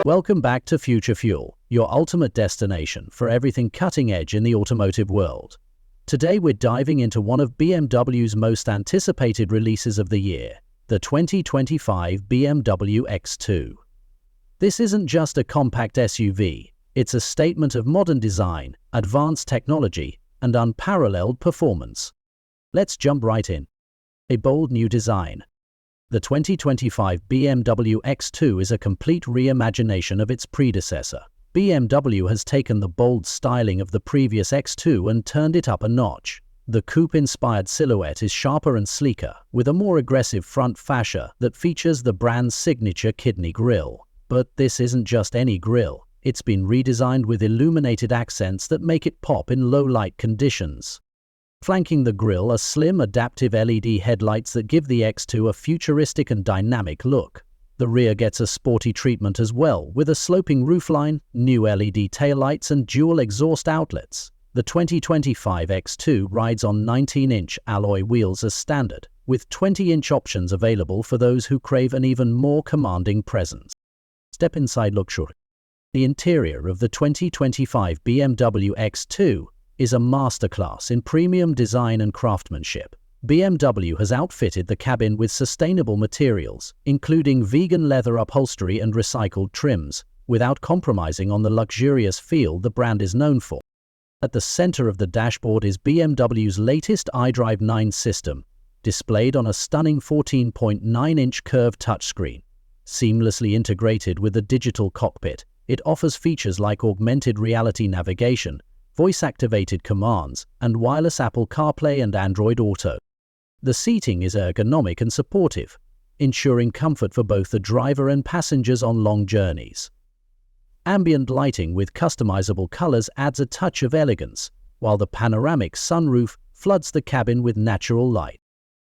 Welcome back to Future Fuel, your ultimate destination for everything cutting edge in the automotive world. Today we're diving into one of BMW's most anticipated releases of the year, the 2025 BMW X2. This isn't just a compact SUV, it's a statement of modern design, advanced technology, and unparalleled performance. Let's jump right in. A bold new design. The 2025 BMW X2 is a complete reimagination of its predecessor. BMW has taken the bold styling of the previous X2 and turned it up a notch. The coupe-inspired silhouette is sharper and sleeker, with a more aggressive front fascia that features the brand's signature kidney grille. But this isn't just any grille. It's been redesigned with illuminated accents that make it pop in low-light conditions. Flanking the grille are slim, adaptive LED headlights that give the X2 a futuristic and dynamic look. The rear gets a sporty treatment as well, with a sloping roofline, new LED taillights, and dual exhaust outlets. The 2025 X2 rides on 19-inch alloy wheels as standard, with 20-inch options available for those who crave an even more commanding presence. Step inside luxury. The interior of the 2025 BMW X2 is a masterclass in premium design and craftsmanship. BMW has outfitted the cabin with sustainable materials, including vegan leather upholstery and recycled trims, without compromising on the luxurious feel the brand is known for. At the center of the dashboard is BMW's latest iDrive 9 system, displayed on a stunning 14.9-inch curved touchscreen. Seamlessly integrated with the digital cockpit, it offers features like augmented reality navigation, voice-activated commands, and wireless Apple CarPlay and Android Auto. The seating is ergonomic and supportive, ensuring comfort for both the driver and passengers on long journeys. Ambient lighting with customizable colors adds a touch of elegance, while the panoramic sunroof floods the cabin with natural light.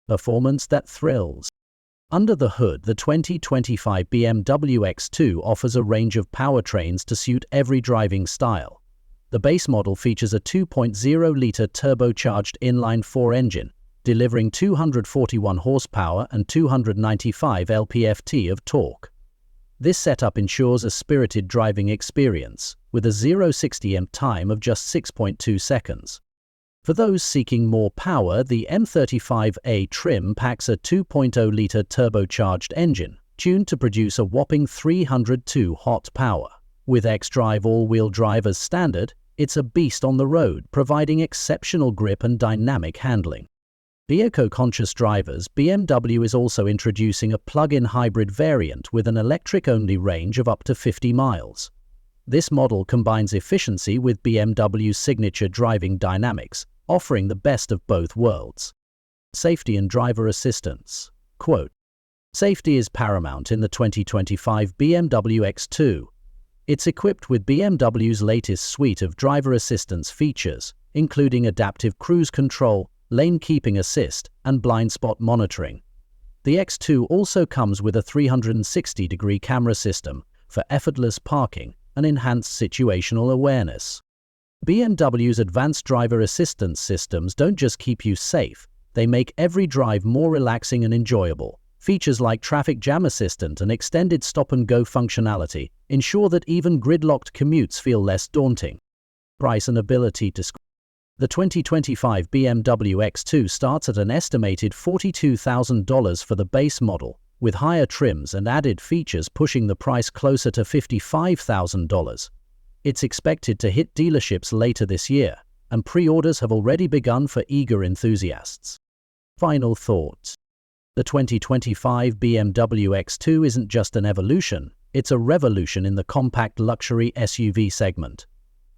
Performance that thrills. Under the hood, the 2025 BMW X2 offers a range of powertrains to suit every driving style. The base model features a 2.0-liter turbocharged inline-4 engine, delivering 241 horsepower and 295 lp-ft of torque. This setup ensures a spirited driving experience, with a 0-60 time of just 6.2 seconds. For those seeking more power, the M35A trim packs a 2.0-liter turbocharged engine, tuned to produce a whopping 302 horsepower. With xDrive all-wheel drive as standard, it's a beast on the road, providing exceptional grip and dynamic handling. For eco-conscious drivers, BMW is also introducing a plug-in hybrid variant with an electric-only range of up to 50 miles. This model combines efficiency with BMW's signature driving dynamics, offering the best of both worlds. Safety and driver assistance. Quote, "Safety is paramount in the 2025 BMW X2. It's equipped with BMW's latest suite of driver assistance features, including adaptive cruise control, lane keeping assist, and blind spot monitoring. The X2 also comes with a 360-degree camera system for effortless parking and enhanced situational awareness. BMW's advanced driver assistance systems don't just keep you safe, they make every drive more relaxing and enjoyable. Features like traffic jam assistant and extended stop-and-go functionality ensure that even gridlocked commutes feel less daunting. Price and ability to score. The 2025 BMW X2 starts at an estimated $42,000 for the base model, with higher trims and added features pushing the price closer to $55,000. It's expected to hit dealerships later this year, and pre-orders have already begun for eager enthusiasts. Final thoughts. The 2025 BMW X2 isn't just an evolution, it's a revolution in the compact luxury SUV segment.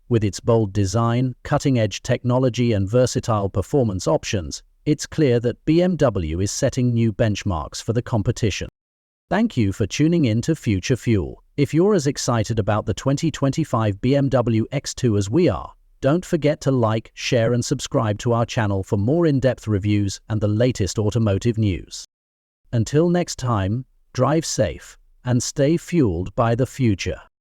With its bold design, cutting-edge technology, and versatile performance options, it's clear that BMW is setting new benchmarks for the competition. Thank you for tuning in to Future Fuel. If you're as excited about the 2025 BMW X2 as we are, don't forget to like, share, and subscribe to our channel for more in-depth reviews and the latest automotive news. Until next time, drive safe and stay fueled by the future.